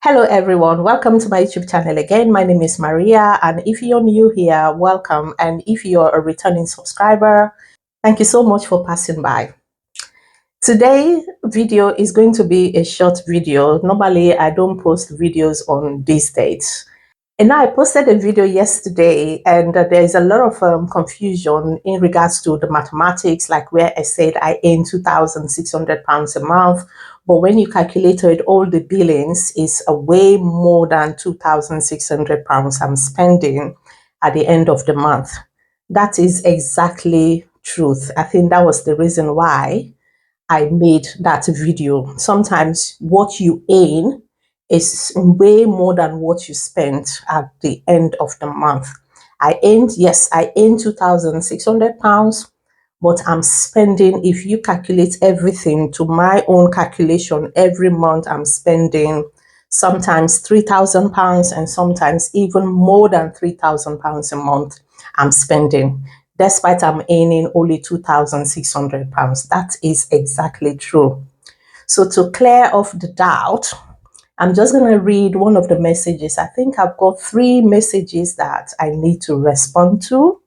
Hello everyone, welcome to my YouTube channel again. My name is Maria, and if you're new here, welcome. And if you're a returning subscriber, thank you so much for passing by. Today video is going to be a short video. Normally I don't post videos on these dates. And now I posted a video yesterday, and there's a lot of confusion in regards to the mathematics, like where I said I earn £2,600 a month. But when you calculated all the billings, it's a way more than £2,600 I'm spending at the end of the month. That is exactly truth. I think that was the reason why I made that video. Sometimes what you earn is way more than what you spent at the end of the month. I earned £2,600, but I'm spending, if you calculate everything to my own calculation, every month I'm spending sometimes £3,000 and sometimes even more than £3,000 a month I'm spending, despite I'm earning only £2,600. That is exactly true. So to clear off the doubt, I'm just going to read one of the messages. I think I've got 3 messages that I need to respond to,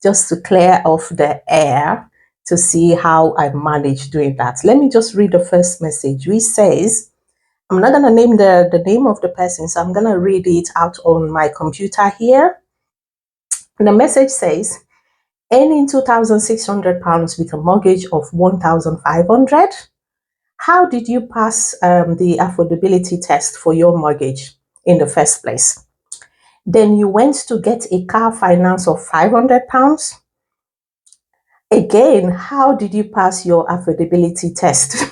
just to clear off the air, to see how I manage doing that. Let me just read the first message, which says, I'm not going to name the name of the person, so I'm going to read it out on my computer here. And the message says, earning £2,600 with a mortgage of £1,500. How did you pass the affordability test for your mortgage in the first place? Then you went to get a car finance of £500. Again, how did you pass your affordability test?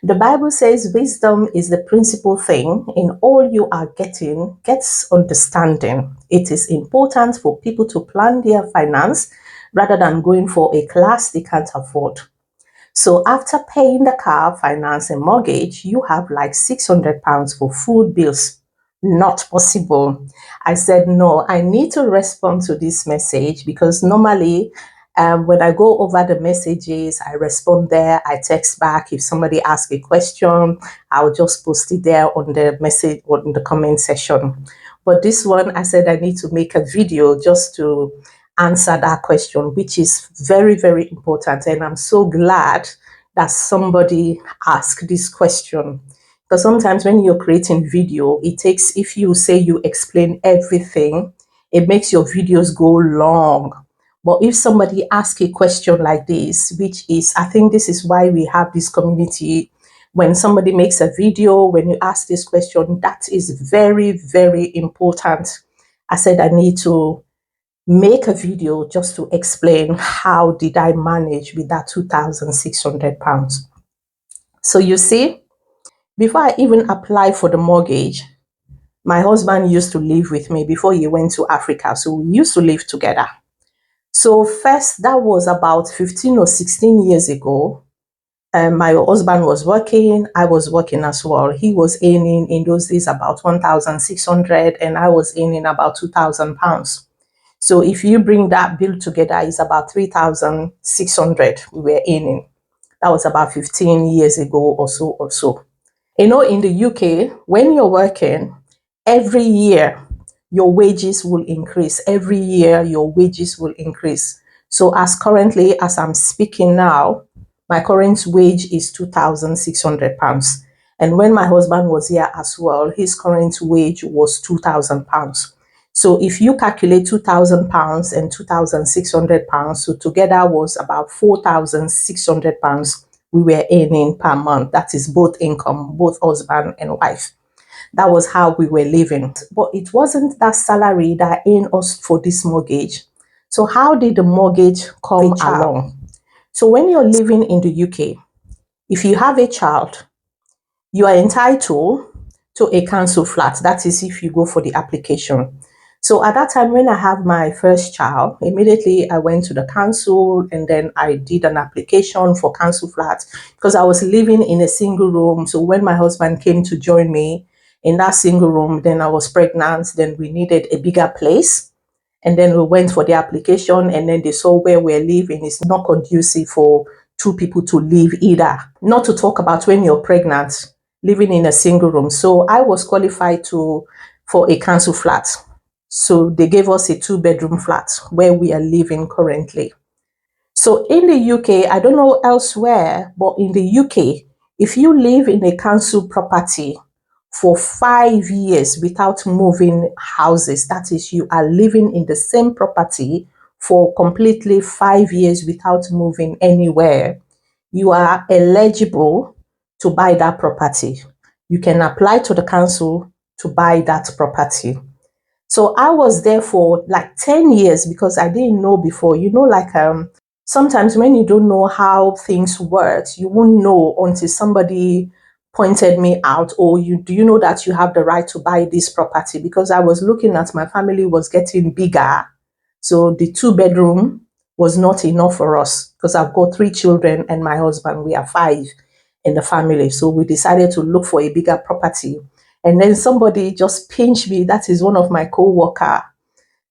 The Bible says wisdom is the principal thing. In all you are getting, gets understanding. It is important for people to plan their finance rather than going for a class they can't afford. So after paying the car, finance and mortgage, you have like £600 for food bills. Not possible. I said, no, I need to respond to this message, because normally when I go over the messages, I respond there, I text back. If somebody asks a question, I'll just post it there on the message or in the comment section. But this one, I said I need to make a video just to answer that question, which is very, very important. And I'm so glad that somebody asked this question, because sometimes when you're creating video, it takes, if you say you explain everything, it makes your videos go long. But if somebody asks a question like this, which is, I think this is why we have this community, when somebody makes a video, when you ask this question, that is very, very important. I said I need to make a video just to explain how did I manage with that £2,600. So you see, before I even applied for the mortgage, my husband used to live with me before he went to Africa. So we used to live together. So first, that was about 15 or 16 years ago. My husband was working, I was working as well. He was earning in those days about 1,600 and I was earning about £2,000. So if you bring that bill together, it's about 3,600 we were earning. That was about 15 years ago or so. You know, in the UK, when you're working, every year your wages will increase. Every year your wages will increase. So as currently, as I'm speaking now, my current wage is £2,600. And when my husband was here as well, his current wage was £2,000. So if you calculate £2,000 and £2,600, so together was about £4,600 we were earning per month. That is both income, both husband and wife. That was how we were living. But it wasn't that salary that earned us for this mortgage. So how did the mortgage come along? So when you're living in the UK, if you have a child, you are entitled to a council flat. That is if you go for the application. So at that time, when I had my first child, immediately I went to the council and then I did an application for council flat, because I was living in a single room. So when my husband came to join me in that single room, then I was pregnant, then we needed a bigger place. And then we went for the application, and then they saw where we're living is not conducive for 2 people to live either. Not to talk about when you're pregnant. living in a single room. So I was qualified for a council flat. So they gave us a 2-bedroom flat where we are living currently. So in the UK, I don't know elsewhere, but in the UK, if you live in a council property for 5 years without moving houses, that is, you are living in the same property for completely 5 years without moving anywhere, you are eligible to buy that property. You can apply to the council to buy that property. So I was there for like 10 years because I didn't know before. Like sometimes when you don't know how things work, you won't know until somebody pointed me out, or do you know that you have the right to buy this property? Because I was looking at my family was getting bigger. So the 2-bedroom was not enough for us because I've got 3 children and my husband, we are 5 in the family. So we decided to look for a bigger property. And then somebody just pinched me. That is one of my co-worker.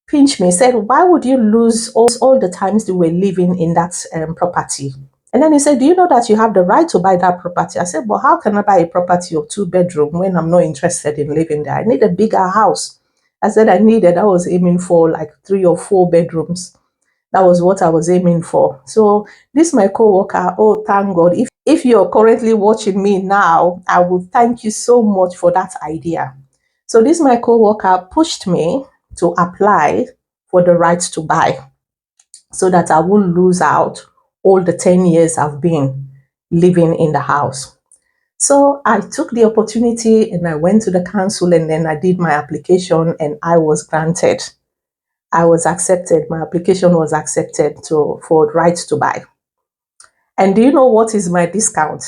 Pinched me, said, why would you lose all the times you were living in that property? And then he said, do you know that you have the right to buy that property? I said, but how can I buy a property of 2-bedroom when I'm not interested in living there? I need a bigger house. I said I was aiming for like 3 or 4 bedrooms. That was what I was aiming for. So this my co-worker, oh, thank God. If you're currently watching me now, I would thank you so much for that idea. So this my co-worker pushed me to apply for the right to buy so that I won't lose out all the 10 years I've been living in the house. So I took the opportunity and I went to the council, and then I did my application and I was granted. I was accepted. My application was accepted for right to buy. And do you know what is my discount?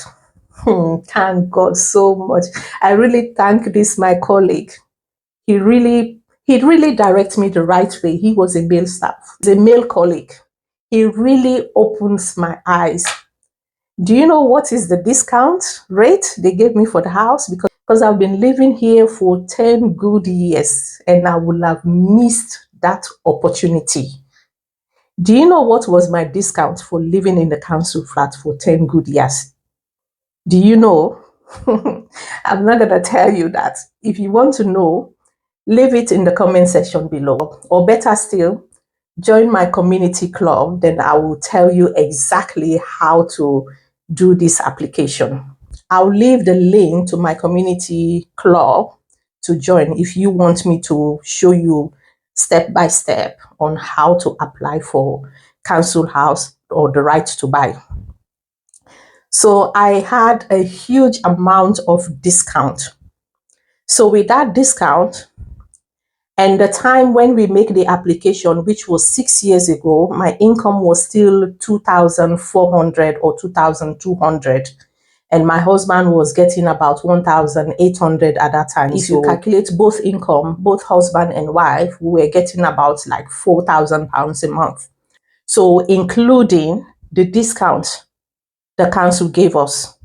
Thank God so much. I really thank this my colleague. He really directs me the right way. He was a male staff, he's a male colleague. He really opens my eyes. Do you know what is the discount rate they gave me for the house? Because I've been living here for 10 good years and I would have missed that opportunity. Do you know what was my discount for living in the council flat for 10 good years? Do you know? I'm not going to tell you that. If you want to know, leave it in the comment section below. Or better still, join my community club. Then I will tell you exactly how to do this application. I'll leave the link to my community club to join if you want me to show you step by step on how to apply for council house or the right to buy. So I had a huge amount of discount. So with that discount and the time when we make the application, which was 6 years ago, my income was still 2,400 or 2,200. And my husband was getting about 1,800 at that time. If you calculate both income, both husband and wife, we were getting about like £4,000 a month. So including the discount the council gave us.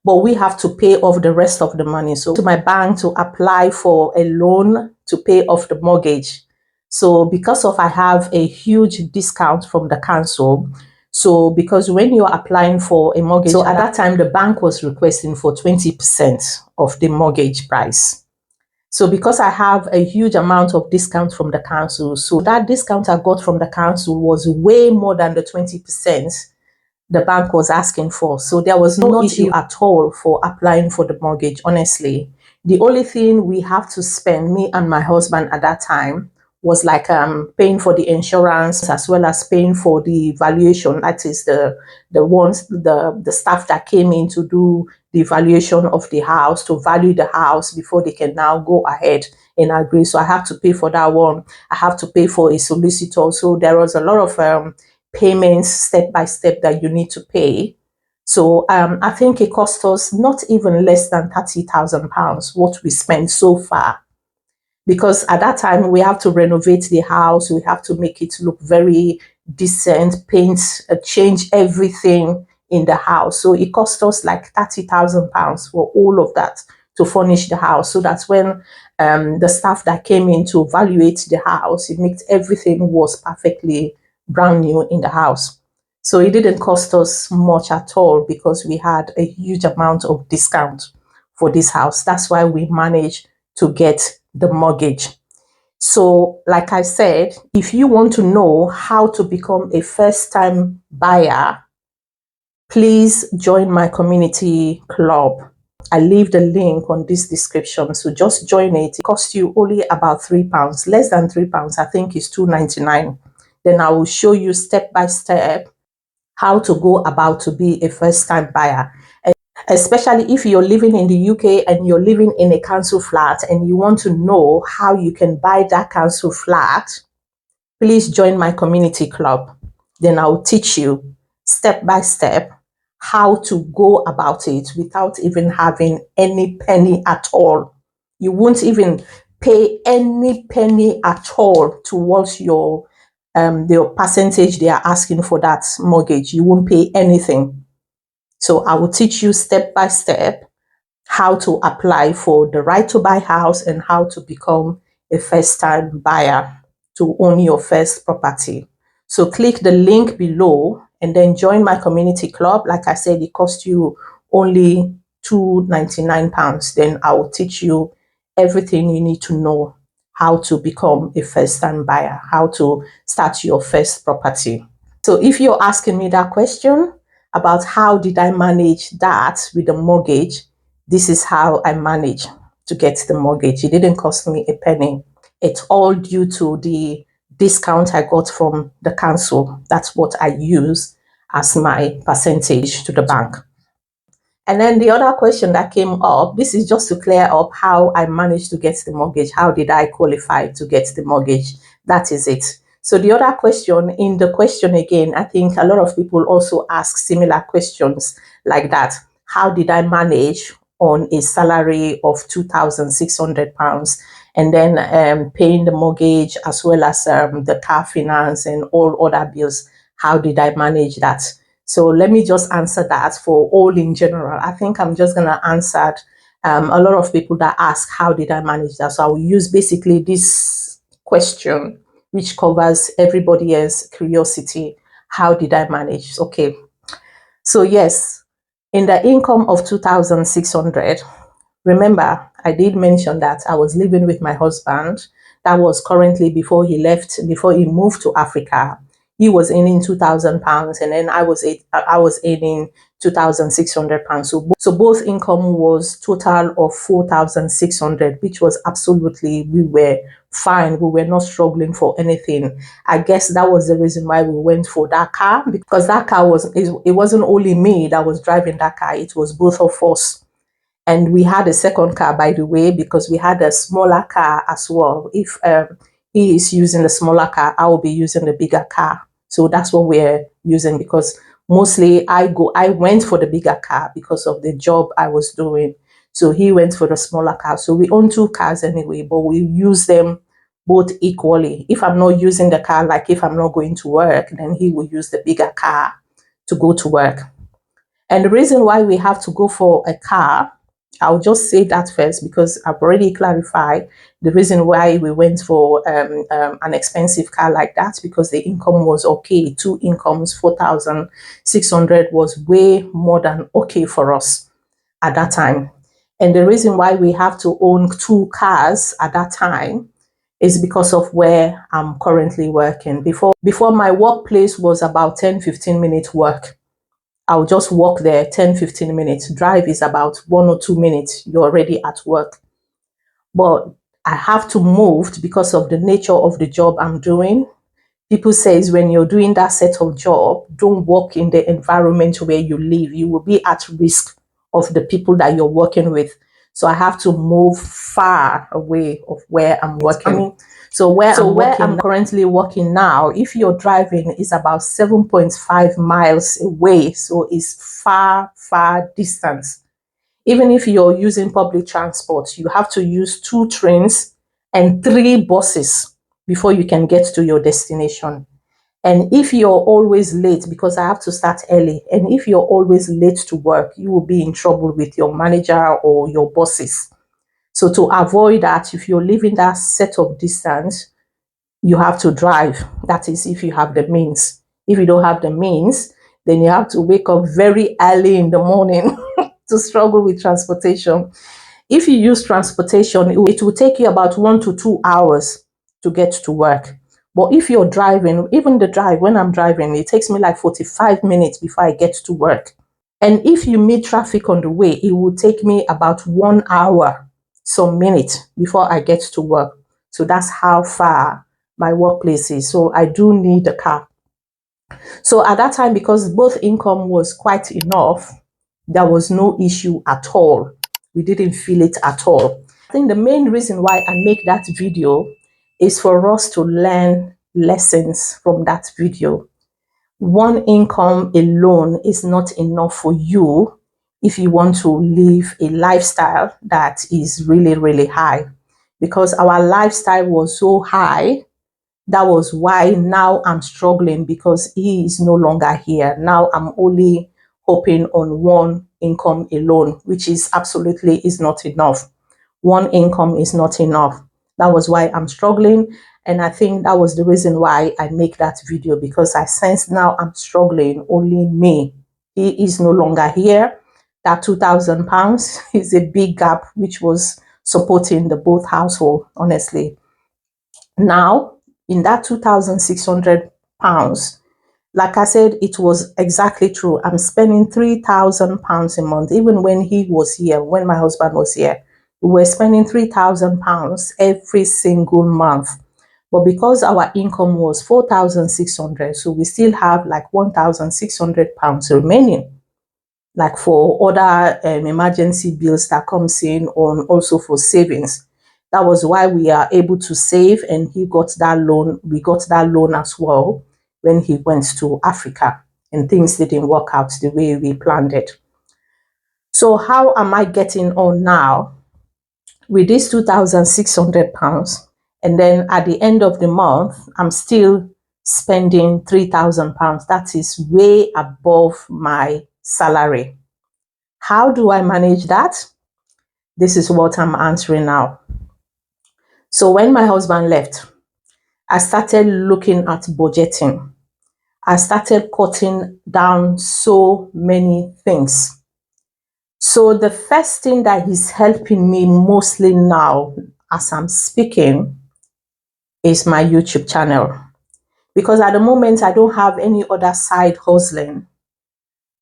But we have to pay off the rest of the money. So to my bank to apply for a loan to pay off the mortgage. So because of I have a huge discount from the council, so because when you're applying for a mortgage, so at that time the bank was requesting for 20% of the mortgage price. So because I have a huge amount of discount from the council, so that discount I got from the council was way more than the 20% the bank was asking for. So there was no issue at all for applying for the mortgage, honestly. The only thing we have to spend, me and my husband at that time, was like paying for the insurance as well as paying for the valuation. That is the staff that came in to do the valuation of the house, to value the house before they can now go ahead and agree. So I have to pay for that one. I have to pay for a solicitor. So there was a lot of payments step by step that you need to pay. So I think it cost us not even less than £30,000 what we spent so far. Because at that time we have to renovate the house, we have to make it look very decent, paint, change everything in the house. So it cost us like £30,000 for all of that to furnish the house. So that's when the staff that came in to evaluate the house, it made everything was perfectly brand new in the house. So it didn't cost us much at all because we had a huge amount of discount for this house. That's why we managed to get the mortgage. So, like I said, if you want to know how to become a first-time buyer, please join my community club. I leave the link on this description. So just join it. It costs you only about £3, less than £3. I think it's £2.99. Then I will show you step by step how to go about to be a first-time buyer. Especially if you're living in the UK and you're living in a council flat and you want to know how you can buy that council flat, please join my community club. Then I'll teach you step by step how to go about it without even having any penny at all. You won't even pay any penny at all towards your the percentage they are asking for that mortgage. You won't pay anything. So I will teach you step by step how to apply for the right to buy house and how to become a first-time buyer to own your first property. So click the link below and then join my community club. Like I said, it costs you only £2.99. Then I will teach you everything you need to know how to become a first-time buyer, how to start your first property. So if you're asking me that question about how did I manage that with the mortgage, this is how I managed to get the mortgage. It didn't cost me a penny. It's all due to the discount I got from the council. That's what I use as my percentage to the bank. And then the other question that came up, this is just to clear up how I managed to get the mortgage. How did I qualify to get the mortgage? That is it. So the other question, in the question again, I think a lot of people also ask similar questions like that. How did I manage on a salary of £2,600 and then paying the mortgage as well as the car finance and all other bills? How did I manage that? So let me just answer that for all in general. I think I'm just going to answer a lot of people that ask, how did I manage that? So I will use basically this question, which covers everybody else's curiosity. How did I manage? Okay. So yes, in the income of 2,600, remember, I did mention that I was living with my husband. That was currently before he left, before he moved to Africa. He was earning £2,000 and then I was earning £2,600. So both income was total of 4,600, which was absolutely, we were fine. We were not struggling for anything. I guess that was the reason why we went for that car, because that car it wasn't only me that was driving that car. It was both of us. And we had a second car, by the way, because we had a smaller car as well. If he is using the smaller car, I will be using the bigger car. So that's what we're using, because mostly I went for the bigger car because of the job I was doing. So he went for the smaller car. So we own two cars anyway, but we use them both equally. If I'm not using the car, like if I'm not going to work, then he will use the bigger car to go to work. And the reason why we have to go for a car, I'll just say that first, because I've already clarified the reason why we went for an expensive car like that, because the income was okay. Two incomes, 4,600 was way more than okay for us at that time. And the reason why we have to own two cars at that time is because of where I'm currently working. Before my workplace was about 10-15 minutes work. I'll just walk there 10-15 minutes. Drive is about 1 or 2 minutes. You're already at work. But I have to move because of the nature of the job I'm doing. People says when you're doing that set of job, don't work in the environment where you live. You will be at risk of the people that you're working with. So I have to move far away of where I'm working. So where I'm currently working now, if you're driving, is about 7.5 miles away. So it's far distance. Even if you're using public transport, you have to use 2 trains and 3 buses before you can get to your destination. And if you're always late, because I have to start early, and if you're always late to work, you will be in trouble with your manager or your bosses. So to avoid that, if you're living that set of distance, you have to drive. That is if you have the means. If you don't have the means, then you have to wake up very early in the morning to struggle with transportation. If you use transportation, it will take you about 1 to 2 hours to get to work. But if you're driving, even the drive, when I'm driving, it takes me like 45 minutes before I get to work. And if you meet traffic on the way, it will take me about 1 hour, some minutes before I get to work. So that's how far my workplace is. So I do need a car. So at that time, because both income was quite enough, there was no issue at all. We didn't feel it at all. I think the main reason why I make that video is for us to learn lessons from that video. One income alone is not enough for you if you want to live a lifestyle that is really, really high. Because our lifestyle was so high, that was why now I'm struggling, because he is no longer here. Now I'm only hoping on one income alone, which is absolutely is not enough. One income is not enough. That was why I'm struggling. And I think that was the reason why I make that video, because I sense now I'm struggling, only me. He is no longer here. That £2,000 is a big gap, which was supporting the both household, honestly. Now, in that £2,600, like I said, it was exactly true. I'm spending £3,000 a month. Even when he was here, when my husband was here, we were spending £3,000 every single month. But because our income was 4,600, so we still have like £1,600 remaining, like for other emergency bills that comes in, on also for savings. That was why we are able to save, and he got that loan. We got that loan as well when he went to Africa, and things didn't work out the way we planned it. So how am I getting on now with this £2,600? And then at the end of the month, I'm still spending £3,000. That is way above my salary. How do I manage that? This is what I'm answering now. So when my husband left, I started looking at budgeting. I started cutting down so many things. So the first thing that is helping me mostly now, as I'm speaking, is my YouTube channel. Because at the moment, I don't have any other side hustling.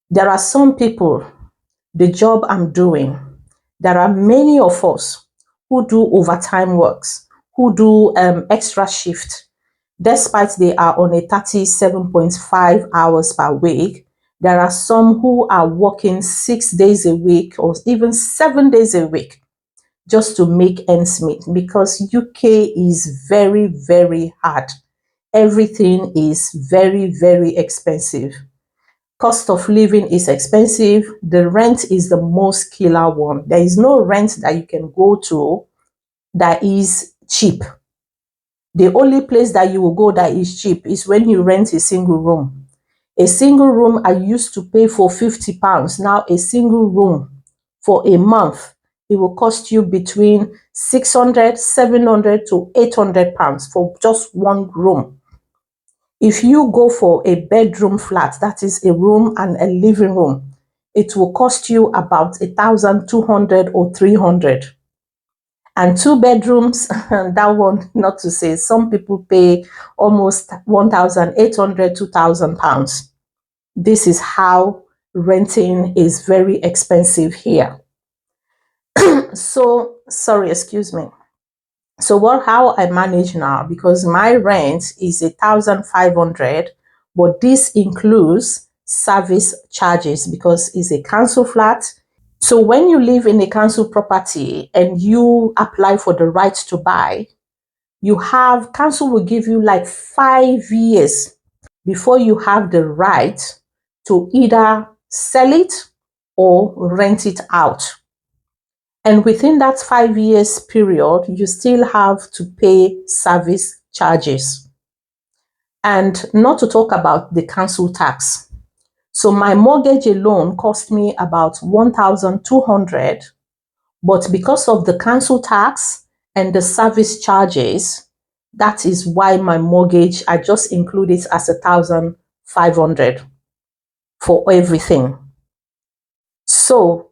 There are some people, the job I'm doing, there are many of us who do overtime works, who do extra shift. Despite they are on a 37.5 hours per week, there are some who are working 6 days a week or even 7 days a week just to make ends meet, because UK is very, very hard. Everything is very, very expensive. Cost of living is expensive. The rent is the most killer one. There is no rent that you can go to that is cheap. The only place that you will go that is cheap is when you rent a single room. A single room I used to pay for £50. Now a single room for a month, it will cost you between 600, 700 to £800 for just one room. If you go for a bedroom flat, that is a room and a living room, it will cost you about 1,200 or 300. And two bedrooms, that one, not to say, some people pay almost 1,800, £2,000. This is how renting is very expensive here. So, sorry, excuse me. So how I manage now, because my rent is 1,500, but this includes service charges because it's a council flat. So when you live in a council property and you apply for the right to buy, council will give you like 5 years before you have the right to either sell it or rent it out. And within that 5 years period, you still have to pay service charges. And not to talk about the council tax. So my mortgage alone cost me about 1,200, but because of the council tax and the service charges, that is why my mortgage, I just include it as 1,500 for everything. So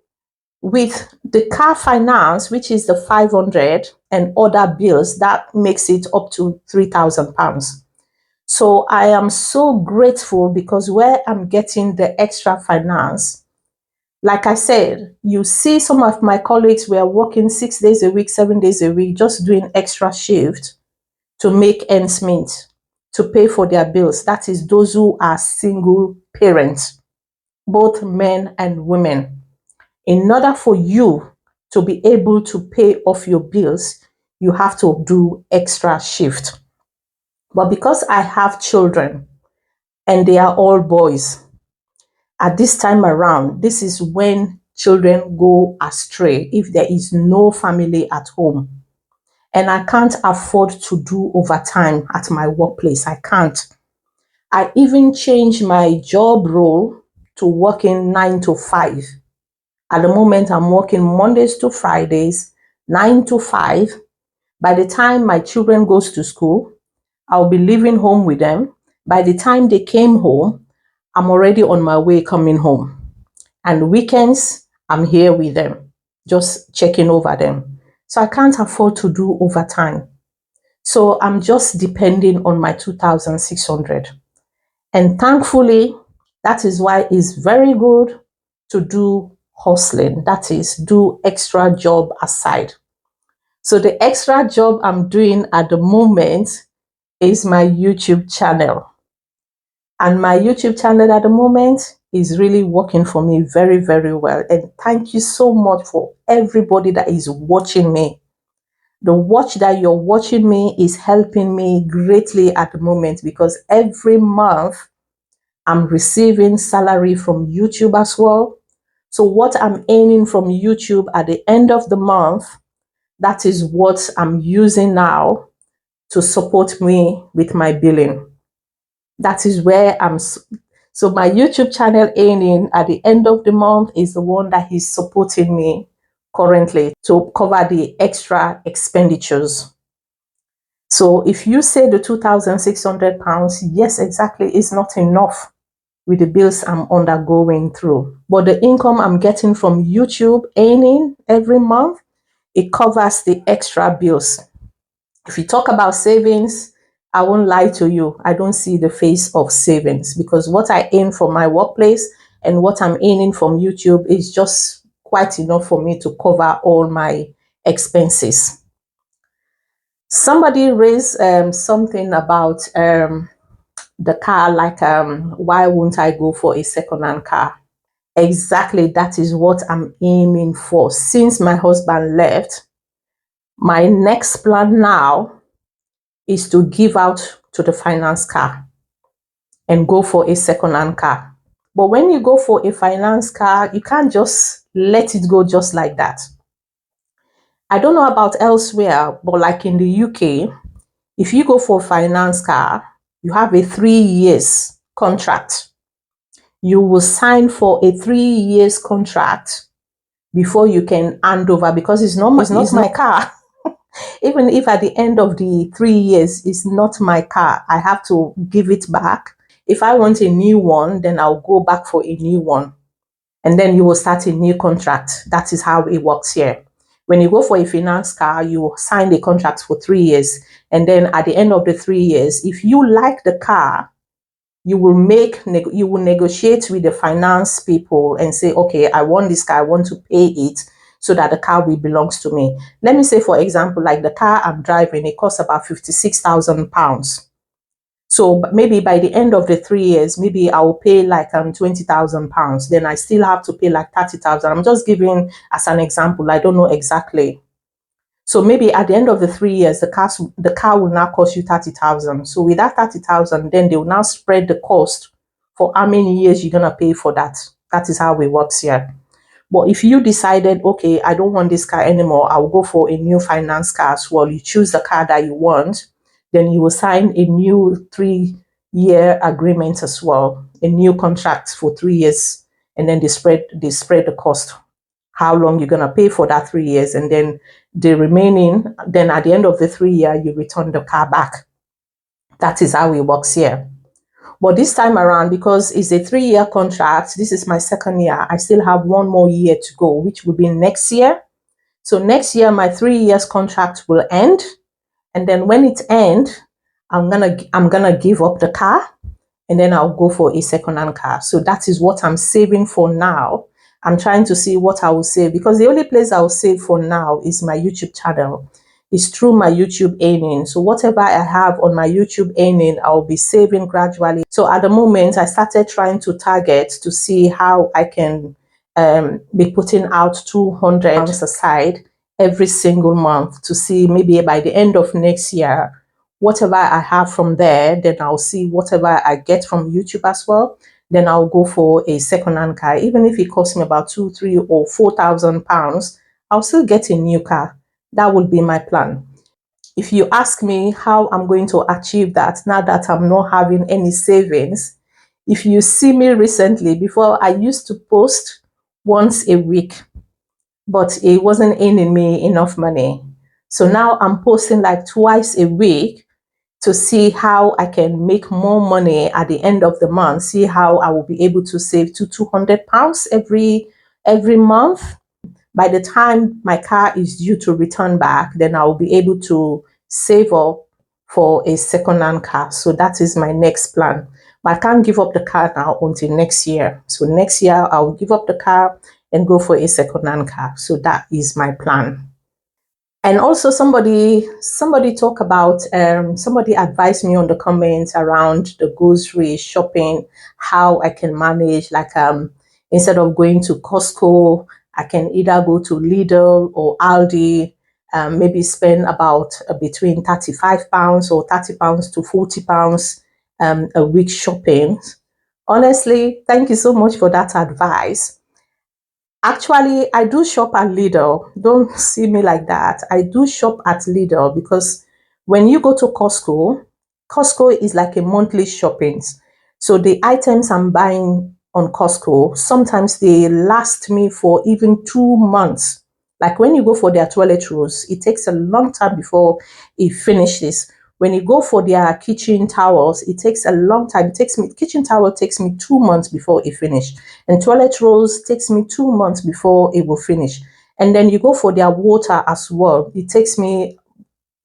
With the car finance, which is the 500 and other bills, that makes it up to £3,000. So I am so grateful because where I'm getting the extra finance, like I said, you see some of my colleagues were working 6 days a week, 7 days a week, just doing extra shift to make ends meet, to pay for their bills. That is those who are single parents, both men and women. In order for you to be able to pay off your bills, you have to do extra shift. But because I have children and they are all boys, at this time around, this is when children go astray if there is no family at home. And I can't afford to do overtime at my workplace. I can't. I even changed my job role to working 9 to 5. At the moment, I'm working Mondays to Fridays, 9 to 5. By the time my children goes to school, I'll be leaving home with them. By the time they came home, I'm already on my way coming home. And weekends, I'm here with them, just checking over them. So I can't afford to do overtime. So I'm just depending on my 2,600. And thankfully, that is why it's very good to do hustling. That is, do extra job aside. So the extra job I'm doing at the moment is my YouTube channel. And my YouTube channel at the moment is really working for me very, very well. And thank you so much for everybody that is watching me. The watch that you're watching me is helping me greatly at the moment because every month I'm receiving salary from YouTube as well. So what I'm earning from YouTube at the end of the month, that is what I'm using now to support me with my billing. That is where so my YouTube channel earning at the end of the month is the one that is supporting me currently to cover the extra expenditures. So if you say the £2,600, yes, exactly, is not enough with the bills I'm undergoing through. But the income I'm getting from YouTube earning every month, it covers the extra bills. If you talk about savings, I won't lie to you. I don't see the face of savings because what I earn from my workplace and what I'm earning from YouTube is just quite enough for me to cover all my expenses. Somebody raised something about the car, like why won't I go for a second-hand car? Exactly, that is what I'm aiming for. Since my husband left, my next plan now is to give out to the finance car and go for a second-hand car. But when you go for a finance car, you can't just let it go just like that. I don't know about elsewhere, but like in the UK, if you go for a finance car, you have a 3 years contract. You will sign for a 3 years contract before you can hand over because it's not my car. Even if at the end of the 3 years it's not my car, I have to give it back. If I want a new one, then I'll go back for a new one. And then you will start a new contract. That is how it works here. When you go for a finance car, you sign the contract for 3 years. And then at the end of the 3 years, if you like the car, you will negotiate with the finance people and say, okay, I want this car, I want to pay it so that the car will belongs to me. Let me say, for example, like the car I'm driving, it costs about £56,000. So maybe by the end of the 3 years, maybe I will pay like £20,000. Then I still have to pay like 30,000. I'm just giving as an example. I don't know exactly. So maybe at the end of the 3 years, the car will now cost you 30,000. So with that 30,000, then they will now spread the cost for how many years you're gonna pay for that. That is how it works here. But if you decided, okay, I don't want this car anymore, I'll go for a new finance car as well. You choose the car that you want, then you will sign a new 3-year agreement as well, a new contract for 3 years, and then they spread the cost, how long you're gonna pay for that 3 years, and then the remaining, then at the end of the 3 year, you return the car back. That is how it works here. But this time around, because it's a 3-year contract, this is my second year, I still have one more year to go, which will be next year. So next year, my 3 years contract will end. And then when it ends, I'm gonna give up the car, and then I'll go for a second-hand car. So that is what I'm saving for now. I'm trying to see what I will save, because the only place I will save for now is my YouTube channel. It's through my YouTube earning. So whatever I have on my YouTube earning, I'll be saving gradually. So at the moment, I started trying to target to see how I can be putting out £200 aside every single month, to see maybe by the end of next year, whatever I have from there, then I'll see whatever I get from YouTube as well. Then I'll go for a second-hand car. Even if it costs me about 2, 3, or £4,000, I'll still get a new car. That would be my plan. If you ask me how I'm going to achieve that now that I'm not having any savings, if you see me recently, before I used to post once a week, but it wasn't earning me enough money. So now I'm posting like twice a week to see how I can make more money at the end of the month, see how I will be able to save to £200 every month. By the time my car is due to return back, then I will be able to save up for a second-hand car. So that is my next plan. But I can't give up the car now until next year. So next year I will give up the car and go for a second-hand car. So that is my plan. And also somebody talk about, somebody advised me on the comments around the grocery shopping, how I can manage, like instead of going to Costco, I can either go to Lidl or Aldi, maybe spend about between £35 or £30 to £40 a week shopping. Honestly, thank you so much for that advice. Actually, I do shop at Lidl. Don't see me like that. I do shop at Lidl because when you go to Costco, Costco is like a monthly shopping. So the items I'm buying on Costco, sometimes they last me for even 2 months. Like when you go for their toilet rolls, it takes a long time before it finishes. When you go for their kitchen towels, it takes a long time. Kitchen towel takes me 2 months before it finish. And toilet rolls takes me 2 months before it will finish. And then you go for their water as well. It takes me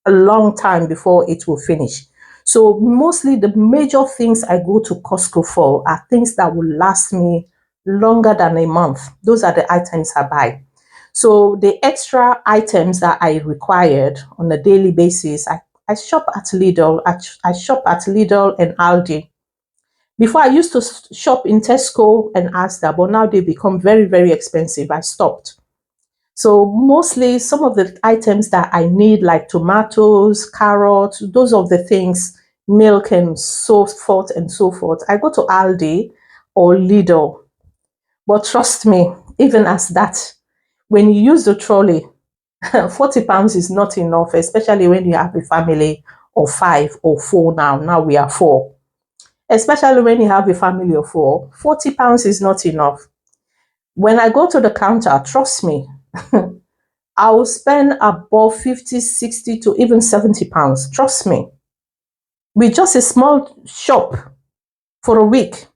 a long time before it will finish. So mostly the major things I go to Costco for are things that will last me longer than a month. Those are the items I buy. So the extra items that I required on a daily basis, I shop at Lidl. I shop at Lidl and Aldi. Before I used to shop in Tesco and Asda, but now they become very, very expensive. I stopped. So mostly some of the items that I need, like tomatoes, carrots, those of the things, milk and so forth and so forth, I go to Aldi or Lidl. But trust me, even as that, when you use the trolley, £40 is not enough, especially when you have a family of 5 or 4 now. Now we are 4. Especially when you have a family of 4, £40 is not enough. When I go to the counter, trust me, I will spend above 50, 60 to even £70. Trust me. With just a small shop for a week,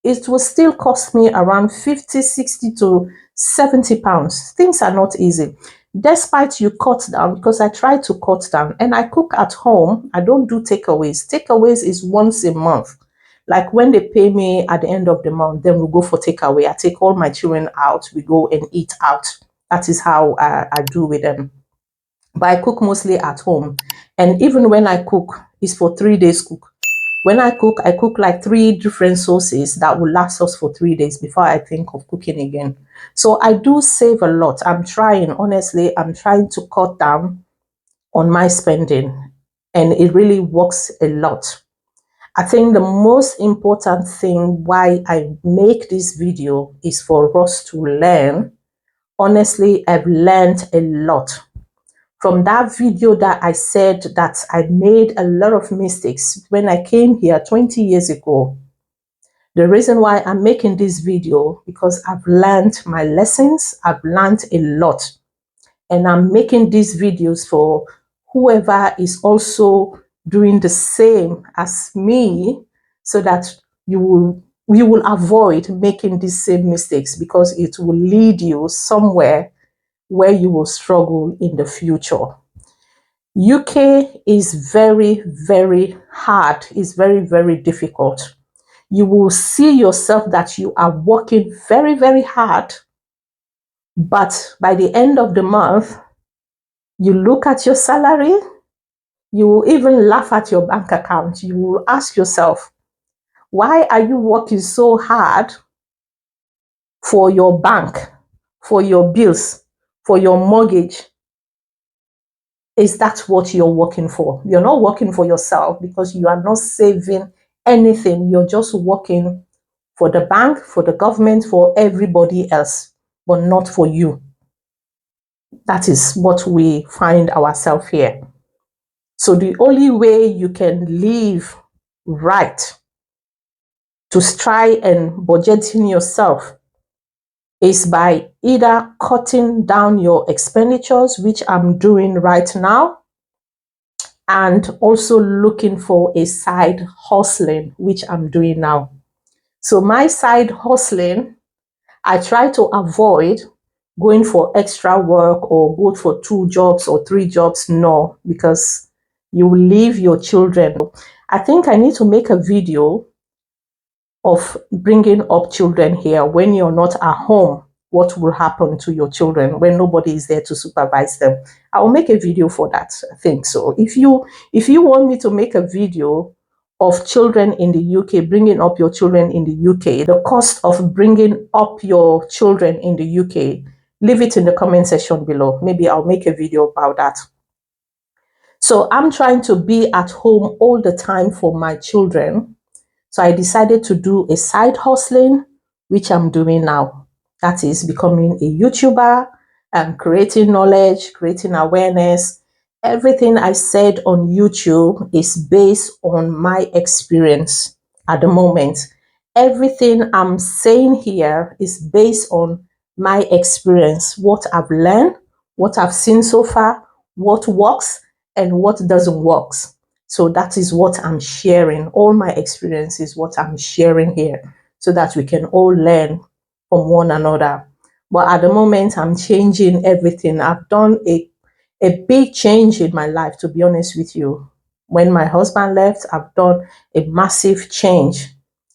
it will still cost me around 50, 60 to £70. Things are not easy. Despite you cut down, because I try to cut down and I cook at home, I don't do takeaways. Takeaways is once a month. Like when they pay me at the end of the month, then we go for takeaway. I take all my children out, we go and eat out. That is how I do with them. But I cook mostly at home. And even when I cook, it's for 3 days cook. When I cook like 3 different sauces that will last us for 3 days before I think of cooking again. So I do save a lot. I'm trying, honestly, I'm trying to cut down on my spending, and it really works a lot. I think the most important thing why I make this video is for us to learn. Honestly, I've learned a lot. From that video that I said that I made a lot of mistakes when I came here 20 years ago. The reason why I'm making this video, because I've learned my lessons, I've learned a lot. And I'm making these videos for whoever is also doing the same as me, so that you will avoid making these same mistakes, because it will lead you somewhere where you will struggle in the future. UK is very, very hard. It's very, very difficult. You will see yourself that you are working very, very hard, but by the end of the month, you look at your salary, you will even laugh at your bank account. You will ask yourself, why are you working so hard for your bank, for your bills, for your mortgage? Is that what you're working for? You're not working for yourself, because you are not saving anything. You're just working for the bank, for the government, for everybody else, but not for you. That is what we find ourselves here. So the only way you can live right, to try and budgeting yourself, is by either cutting down your expenditures, which I'm doing right now, and also looking for a side hustling, which I'm doing now. So my side hustling, I try to avoid going for extra work or go for 2 jobs or 3 jobs. No, because you will leave your children. I think I need to make a video of bringing up children here when you're not at home. What will happen to your children when nobody is there to supervise them? I will make a video for that. I think so. If you want me to make a video of children in the UK, bringing up your children in the UK, the cost of bringing up your children in the UK, leave it in the comment section below. Maybe I'll make a video about that. So I'm trying to be at home all the time for my children. So I decided to do a side hustling, which I'm doing now. That is becoming a YouTuber and creating knowledge, creating awareness. Everything I said on YouTube is based on my experience at the moment. Everything I'm saying here is based on my experience, what I've learned, what I've seen so far, what works and what doesn't work. So that is what I'm sharing. All my experiences, what I'm sharing here, so that we can all learn from one another. But at the moment, I'm changing everything. I've done a big change in my life, to be honest with you. When my husband left, I've done a massive change.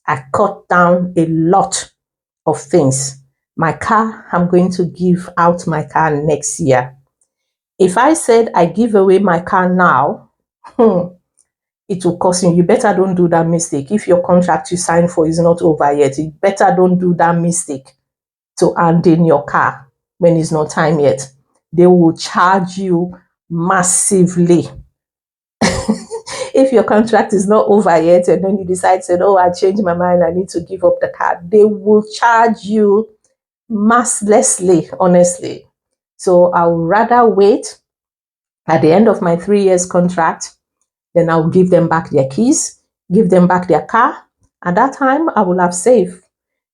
I cut down a lot of things. My car, I'm going to give out my car next year. If I said I give away my car now, it will cost you. You better don't do that mistake. If your contract you signed for is not over yet, you better don't do that mistake to hand in your car when it's not time yet. They will charge you massively. If your contract is not over yet and then you decide, said, oh, I changed my mind, I need to give up the car, they will charge you mercilessly, honestly. So I would rather wait at the end of my 3 years contract. Then I'll give them back their keys, give them back their car. At that time, I will have saved.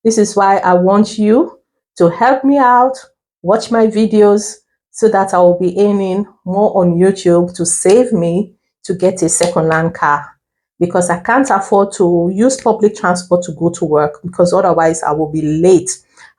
This is why I want you to help me out, watch my videos, so that I will be earning more on YouTube to save me to get a second-hand car. Because I can't afford to use public transport to go to work, because otherwise I will be late.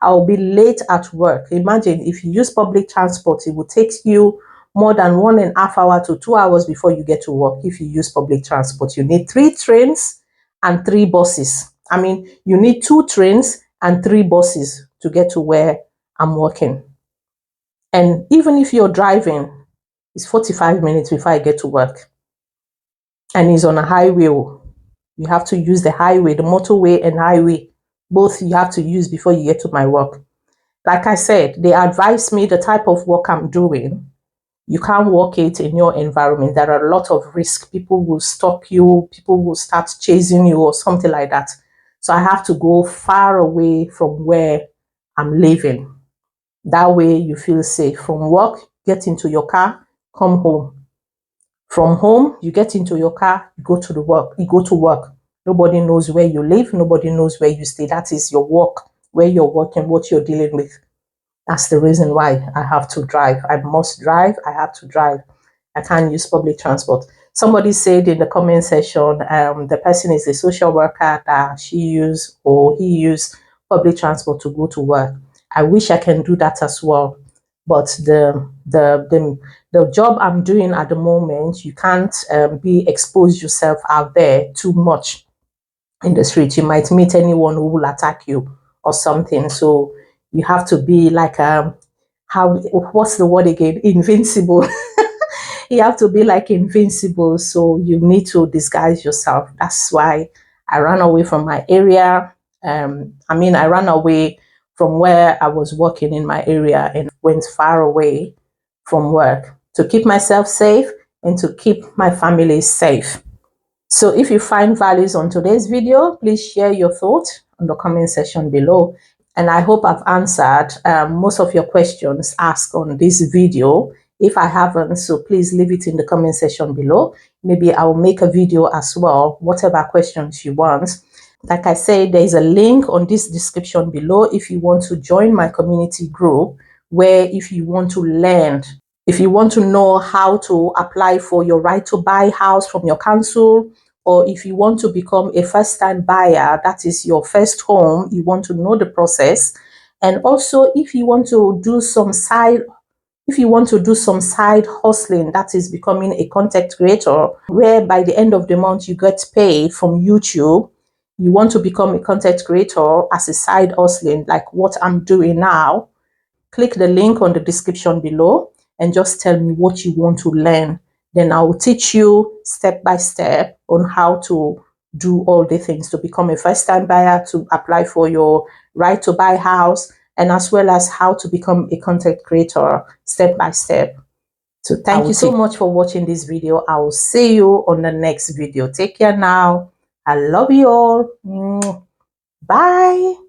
I will be late at work. Imagine if you use public transport, it will take you more than 1.5 hours to 2 hours before you get to work. If you use public transport, you need 3 trains and 3 buses. I mean, you need 2 trains and 3 buses to get to where I'm working. And even if you're driving, it's 45 minutes before I get to work. And it's on a highway. You have to use the highway, the motorway and highway. Both you have to use before you get to my work. Like I said, they advised me the type of work I'm doing. You can't work it in your environment. There are a lot of risks. People will stalk you. People will start chasing you or something like that. So I have to go far away from where I'm living. That way you feel safe. From work, get into your car, come home. From home, you get into your car, you go to the work. You go to work. Nobody knows where you live. Nobody knows where you stay. That is your work, where you're working, what you're dealing with. That's the reason why I have to drive. I must drive. I have to drive. I can't use public transport. Somebody said in the comment section, the person is a social worker that she used or he used public transport to go to work. I wish I can do that as well. But the job I'm doing at the moment, you can't be expose yourself out there too much in the street. You might meet anyone who will attack you or something. So you have to be like how what's the word again? Invincible. You have to be like invincible. So you need to disguise yourself. That's why I ran away from my area. I ran away from where I was working in my area and went far away from work to keep myself safe and to keep my family safe. So if you find values on today's video, please share your thoughts on the comment section below. And I hope I've answered most of your questions asked on this video. If I haven't, so please leave it in the comment section below. Maybe I'll make a video as well, whatever questions you want. Like I said, there is a link on this description below if you want to join my community group, where if you want to learn, if you want to know how to apply for your right to buy house from your council, or if you want to become a first-time buyer, that is your first home, you want to know the process. And also if you want to do some side hustling, that is becoming a content creator, where by the end of the month you get paid from YouTube. You want to become a content creator as a side hustling, like what I'm doing now. Click the link on the description below and just tell me what you want to learn. Then I will teach you step by step on how to do all the things to become a first-time buyer, to apply for your right to buy house, and as well as how to become a content creator step by step. So thank you so much for watching this video. I will see you on the next video. Take care now. I love you all. Bye.